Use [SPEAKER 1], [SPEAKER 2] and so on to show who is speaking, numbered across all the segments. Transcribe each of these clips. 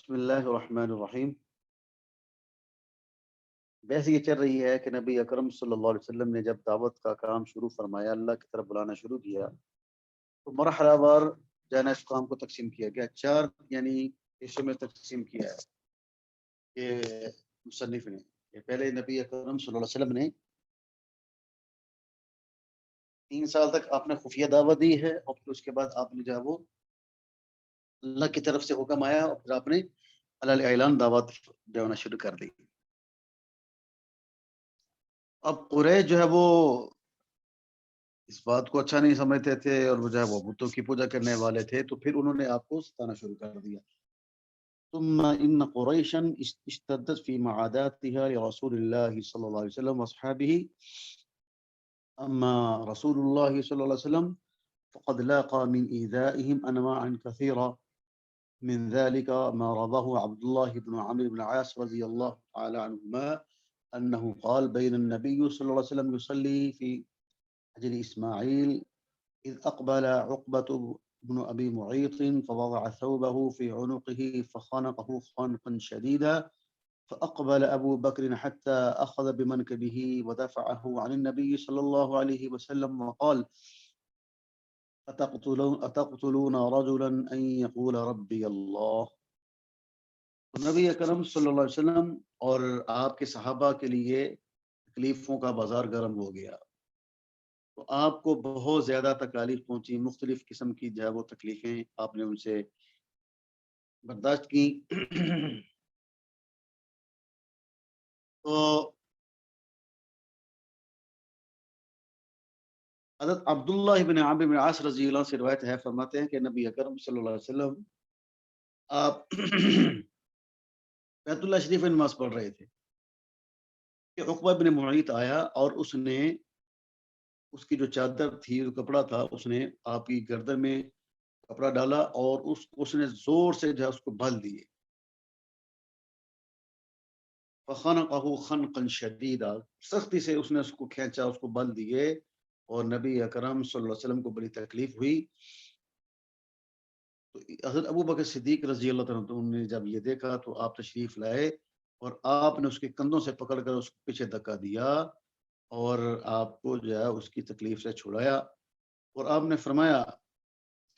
[SPEAKER 1] بسم اللہ الرحمن الرحیم۔ بحث یہ چل رہی ہے کہ نبی اکرم صلی اللہ علیہ وسلم نے جب دعوت کا کام شروع فرمایا، اللہ کی طرف بلانا شروع کیا، تو مرحلہ وار جو ہے نا اس کام کو تقسیم کیا گیا، چار یعنی حصوں میں تقسیم کیا ہے کہ مصنف نے کہ پہلے نبی اکرم صلی اللہ علیہ وسلم نے 3 سال تک آپ نے خفیہ دعوت دی ہے، اور پھر اس کے بعد آپ نے جو ہے وہ اللہ کی طرف سے حکم آیا اور پھر آپ نے علی اعلان دعوت جو ہے نا شروع کر دی۔ اب قریش جو ہے وہ اس بات کو اچھا نہیں سمجھتے تھے، اور وہ جو ہے وہ بتوں کی پوجا کرنے والے تھے، تو پھر انہوں نے آپ کو ستانا شروع کر دیا۔ ثم ان قریشا اشتدت في معاداتها لرسول الله صلى الله عليه وسلم واصحابه، اما رسول الله صلى الله عليه وسلم فقد لاقى من ايذائهم انواعا كثيره، من ذلك ما رواه عبد الله بن عمرو بن العاص رضي الله تعالى عنهما انه قال بين النبي صلى الله عليه وسلم يصلي في حجر اسماعيل إذ أقبل عقبة بن أبي معيط فوضع ثوبه في عنقه فخنقه خنقا شديدا، فأقبل أبو بكر حتى أخذ بمنكبه ودفعه عن النبي صلى الله عليه وسلم وقال أتقتلون رجلا أن يقول ربي الله۔ نبی اکرم صلی اللہ علیہ وسلم اور آپ کے صحابہ کے لیے تکلیفوں کا بازار گرم ہو گیا، تو آپ کو بہت زیادہ تکالیف پہنچی، مختلف قسم کی جو ہے وہ تکلیفیں آپ نے ان سے برداشت کی۔ تو حضرت عبداللہ بن عمرو بن العاص رضی اللہ عنہ سے روایت ہے، فرماتے ہیں کہ نبی اکرم صلی اللہ علیہ وسلم آپ بیت اللہ شریف میں نماز پڑھ رہے تھے کہ عقبہ بن معیط آیا، اور اس نے اس کی جو چادر تھی، جو کپڑا تھا، اس نے آپ کی گردن میں کپڑا ڈالا اور اس نے زور سے جو ہے اس کو بھل دیے۔ فخنقه خنقا شدیدا، سختی سے اس نے اس کو کھینچا، اس کو بل دیے، اور نبی اکرم صلی اللہ علیہ وسلم کو بڑی تکلیف ہوئی۔ تو حضرت ابو بکر صدیق رضی اللہ عنہ نے جب یہ دیکھا تو آپ تشریف لائے، اور آپ نے اس کے کندھوں سے پکڑ کر اس کو پیچھے دھکا دیا، اور آپ کو جو ہے اس کی تکلیف سے چھڑایا، اور آپ نے فرمایا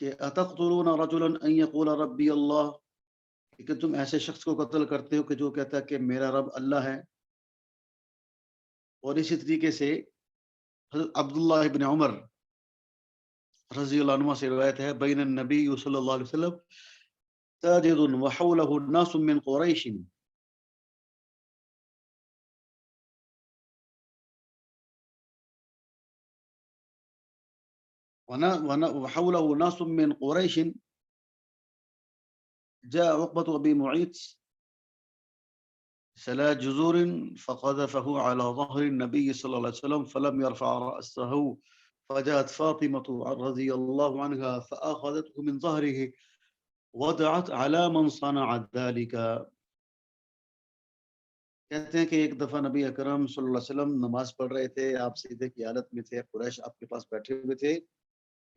[SPEAKER 1] کہ اتقتلون رجلا ان یقول ربی اللہ، کہ تم ایسے شخص کو قتل کرتے ہو کہ جو کہتا ہے کہ میرا رب اللہ ہے۔ اور اسی طریقے سے حضرت عبداللہ بن عمر رضی اللہ عنہ سے روایت ہے، بین النبی صلی اللہ علیہ وسلم ساجد وحولہ الناس من قریش، وحولہ ناس من قریش، جاء عقبة ابی معیط سلا جزور فقذفه على ظهر النبي صلى الله عليه وسلم فلم يرفع رأسه، فجاءت فاطمة رضي الله عنها فأخذته من ظهره ودعت على من صنع ذلك۔ کہتے ہیں کہ ایک دفعہ نبی اکرم صلی اللہ علیہ وسلم نماز پڑھ رہے تھے، آپ سیدھے کی حالت میں تھے، قریش آپ کے پاس بیٹھے ہوئے تھے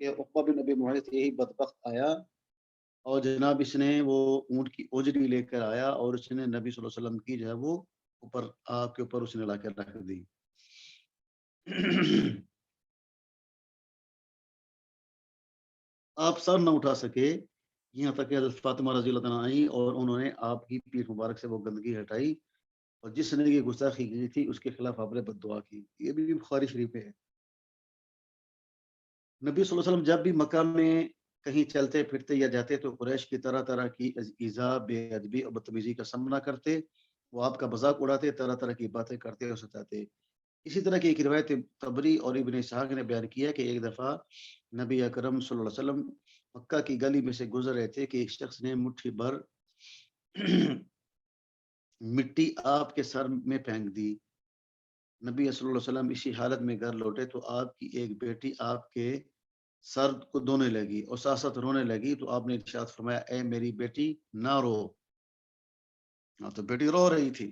[SPEAKER 1] کہ عقبہ بن نبی معیط یہی بدبخت آیا، اور جناب اس نے وہ اونٹ کی اوجری لے کر آیا، اور اس نے نبی صلی اللہ علیہ وسلم کی جو ہے وہ اوپر آپ کے اوپر اس نے لا کر رکھ دی۔ آپ سر نہ اٹھا سکے، یہاں تک کہ حضرت فاطمہ رضی اللہ عنہا آئی اور انہوں نے آپ کی پیٹھ مبارک سے وہ گندگی ہٹائی، اور جس نے یہ گستاخی کی تھی اس کے خلاف آپ نے بد دعا کی۔ یہ بھی بخاری شریف میں ہے۔ نبی صلی اللہ علیہ وسلم جب بھی مکہ میں کہیں چلتے پھرتے یا جاتے تو قریش کی طرح طرح کی ایذا، بے ادبی اور بدتمیزی کا سامنا کرتے، وہ آپ کا مذاق اڑاتے، طرح طرح کی باتیں کرتے اور ستاتے۔ اسی طرح کی ایک روایت طبری اور ابن اسحاق نے بیان کیا کہ ایک دفعہ نبی اکرم صلی اللہ علیہ وسلم مکہ کی گلی میں سے گزر رہے تھے کہ ایک شخص نے مٹھی بھر مٹی آپ کے سر میں پھینک دی۔ نبی صلی اللہ علیہ وسلم اسی حالت میں گھر لوٹے تو آپ کی ایک بیٹی آپ کے سر کو دھونے لگی اور ساتھ ساتھ رونے لگی، تو آپ نے ارشاد فرمایا اے میری بیٹی نہ رو۔ تو بیٹی رو رہی تھی،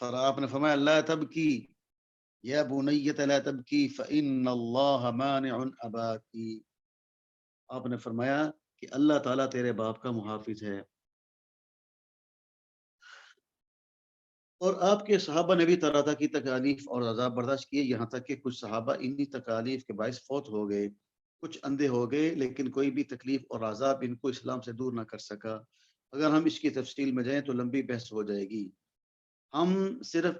[SPEAKER 1] پھر آپ نے فرمایا لا تبکی یا بنیۃ لا تبکی فإن اللہ مانع اباکی، آپ نے فرمایا کہ اللہ تعالیٰ تیرے باپ کا محافظ ہے، اور آپ کے صحابہ نے بھی طرح طرح کی تکالیف اور عذاب برداشت کیے، یہاں تک کہ کچھ صحابہ انہی تکالیف کے باعث فوت ہو گئے، کچھ اندھے ہو گئے، لیکن کوئی بھی تکلیف اور عذاب ان کو اسلام سے دور نہ کر سکا۔ اگر ہم اس کی تفصیل میں جائیں تو لمبی بحث ہو جائے گی۔ ہم صرف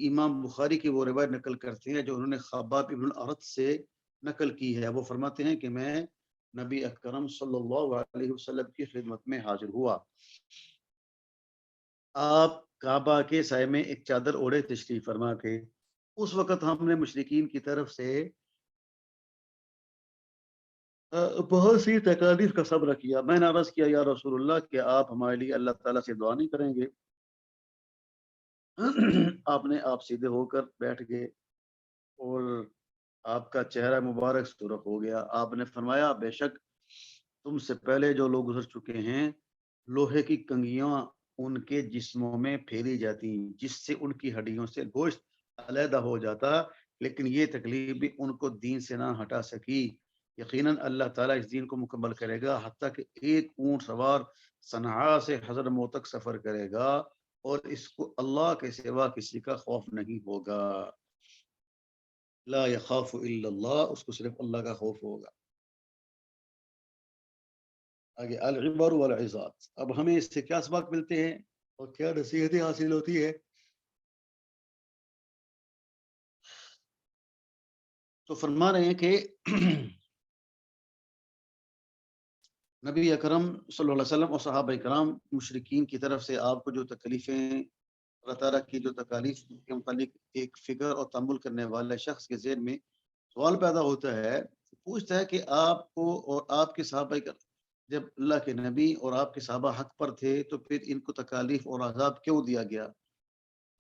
[SPEAKER 1] امام بخاری کی وہ روایت نقل کرتے ہیں جو انہوں نے خباب ابن الارت سے نقل کی ہے۔ وہ فرماتے ہیں کہ میں نبی اکرم صلی اللہ علیہ وسلم کی خدمت میں حاضر ہوا، آپ کعبہ کے سائے میں ایک چادر اوڑھے تشریف فرما تھے۔ اس وقت ہم نے مشرکین کی طرف سے بہت سی تکالیف کا صبر کیا۔ میں نے عرض کیا یا رسول اللہ کہ آپ ہمارے لیے اللہ تعالیٰ سے دعا نہیں کریں گے؟ آپ سیدھے ہو کر بیٹھ گئے اور آپ کا چہرہ مبارک سرخ ہو گیا۔ آپ نے فرمایا بے شک تم سے پہلے جو لوگ گزر چکے ہیں، لوہے کی کنگیاں ان کے جسموں میں پھیری جاتی جس سے ان کی ہڈیوں سے گوشت علیحدہ ہو جاتا، لیکن یہ تکلیف بھی ان کو دین سے نہ ہٹا سکی۔ یقیناً اللہ تعالیٰ اس دین کو مکمل کرے گا حتیٰ کہ ایک اونٹ سوار صنعاء سے حضرموت تک سفر کرے گا اور اس کو اللہ کے سوا کسی کا خوف نہیں ہوگا۔ لا یخاف الا اللہ، اس کو صرف اللہ کا خوف ہوگا۔ آگے العبر والعظات، اب ہمیں اس سے کیا سبق ملتے ہیں اور کیا نصیحتیں حاصل ہوتی ہے؟ تو فرما رہے ہیں کہ نبی اکرم صلی اللہ علیہ وسلم اور صحابہ کرام مشرکین کی طرف سے آپ کو جو تکلیفیں، اللہ تعالیٰ کی جو تکالیف کے متعلق ایک فکر اور تأمل کرنے والے شخص کے ذہن میں سوال پیدا ہوتا ہے، پوچھتا ہے کہ آپ کو اور آپ کے صحابہ جب اللہ کے نبی اور آپ کے صحابہ حق پر تھے تو پھر ان کو تکالیف اور عذاب کیوں دیا گیا؟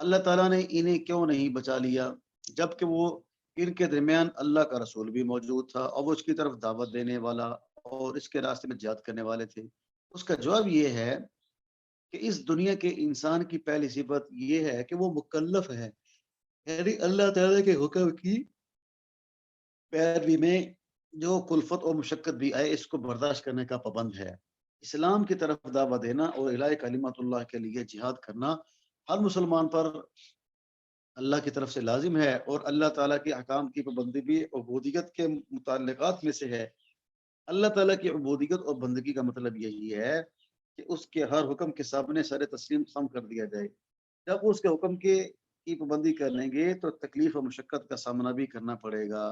[SPEAKER 1] اللہ تعالیٰ نے انہیں کیوں نہیں بچا لیا جبکہ وہ ان کے درمیان اللہ کا رسول بھی موجود تھا اور وہ اس کی طرف دعوت دینے والا اور اس کے راستے میں جہاد کرنے والے تھے؟ اس کا جواب یہ ہے کہ اس دنیا کے انسان کی پہلی صفت یہ ہے کہ وہ مکلف ہے، یعنی اللہ تعالیٰ کے حکم کی پیروی میں جو کلفت اور مشقت بھی آئے اس کو برداشت کرنے کا پابند ہے۔ اسلام کی طرف دعوت دینا اور الہی کلمت اللہ کے لیے جہاد کرنا ہر مسلمان پر اللہ کی طرف سے لازم ہے، اور اللہ تعالیٰ کے احکام کی پابندی بھی عبودیت کے متعلقات میں سے ہے۔ اللہ تعالیٰ کی عبودیت اور بندگی کا مطلب یہی ہے کہ اس کے ہر حکم کے سامنے سر تسلیم خم کر دیا جائے۔ جب اس کے حکم کی پابندی کریں گے تو تکلیف اور مشقت کا سامنا بھی کرنا پڑے گا۔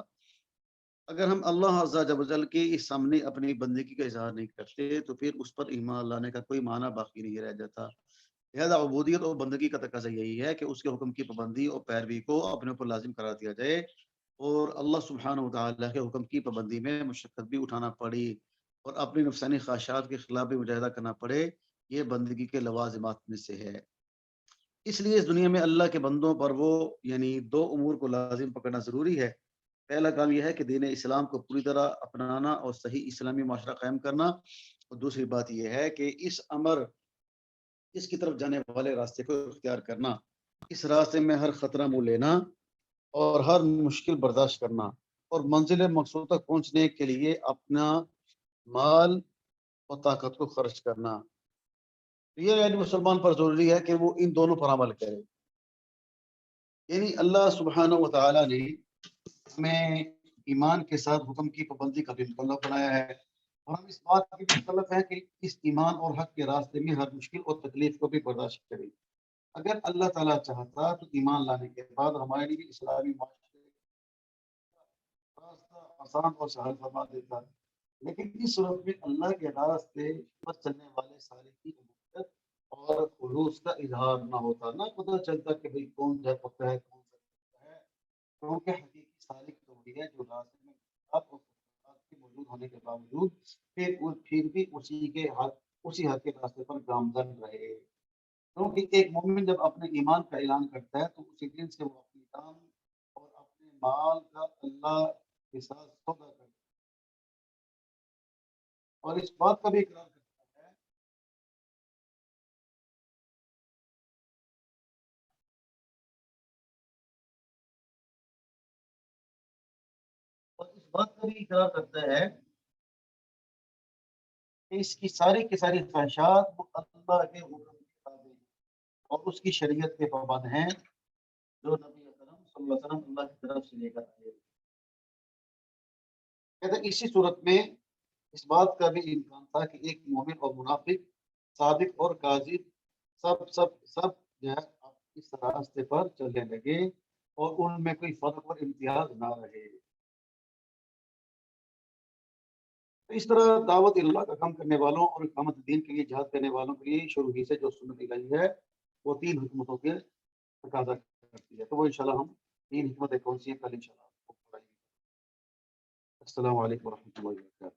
[SPEAKER 1] اگر ہم اللہ عز و جل کے اس سامنے اپنی بندگی کا اظہار نہیں کرتے تو پھر اس پر ایمان لانے کا کوئی معنی باقی نہیں رہ جاتا۔ لہذا عبودیت اور بندگی کا تقاضا یہی ہے کہ اس کے حکم کی پابندی اور پیروی کو اپنے اوپر لازم کرا دیا جائے اور اللہ سبحانہ و تعالیٰ کے حکم کی پابندی میں مشقت بھی اٹھانا پڑی اور اپنی نفسانی خواہشات کے خلاف بھی مجاہدہ کرنا پڑے، یہ بندگی کے لوازمات میں سے ہے۔ اس لیے اس دنیا میں اللہ کے بندوں پر وہ یعنی دو امور کو لازم پکڑنا ضروری ہے۔ پہلا کام یہ ہے کہ دین اسلام کو پوری طرح اپنانا اور صحیح اسلامی معاشرہ قائم کرنا، اور دوسری بات یہ ہے کہ اس کی طرف جانے والے راستے کو اختیار کرنا، اس راستے میں ہر خطرہ منہ لینا اور ہر مشکل برداشت کرنا اور منزل مقصود تک پہنچنے کے لیے اپنا مال اور طاقت کو خرچ کرنا۔ یہ یعنی مسلمان پر ضروری ہے کہ وہ ان دونوں پر عمل کرے۔ یعنی اللہ سبحانہ و تعالیٰ نے ہمیں ایمان کے ساتھ حکم کی پابندی کا بھی مکلف بنایا ہے، اور ہم اس بات کی مکلف ہے کہ اس ایمان اور حق کے راستے میں ہر مشکل اور تکلیف کو بھی برداشت کریں۔ اگر اللہ تعالیٰ چاہتا تو ایمان لانے کے بعد ہمارے لیے اسلامی معاشرے کا راستہ آسان اور سہل فرما دیتا، لیکن اس صورت میں اللہ کے راستے پر چلنے والے سارے کی عبودیت اور خلوص کا اظہار نہ ہوتا، نہ پتہ چلتا کہ بھئی کون جا پکا ہے کون سا پکا ہے، کیونکہ حقیقی سالک تو وہی ہے جو راستے میں آپ اور خطرات کے موجود ہونے کے باوجود پھر بھی اسی حق کے راستے پر گامزن رہے۔ کیونکہ ایک مومن جب اپنے ایمان کا اعلان کرتا ہے تو اسی دن سے وہ اپنی جان اور اپنے مال کا اللہ کے ساتھ سودا کرتا ہے اور اس بات کا بھی اقرار کرتا ہے کہ اس کی ساری خواہشات وہ اللہ کے حکم کے تابع ہیں اور اس کی شریعت کے پابند ہیں جو نبی اکرم صلی اللہ علیہ وسلم اللہ کی طرف سے لے کر آئے. کہتے ہیں اسی صورت میں اس بات کا بھی امکان تھا کہ ایک مومن اور منافق، صادق اور کاذب سب جو ہے اس راستے پر چلنے لگے اور ان میں کوئی فرق اور امتیاز نہ رہے. اس طرح دعوت اللہ کا کام کرنے والوں اور اقامت دین کے لیے جہاد کرنے والوں کے لیے شروع ہی سے جو سنت الہی ہے وہ 3 حکمتوں کے تقاضا کرتی ہے. تو وہ انشاءاللہ ہم 3 حکمتیں کون سی ہیں کل انشاءاللہ. السلام علیکم ورحمۃ اللہ وبرکاتہ.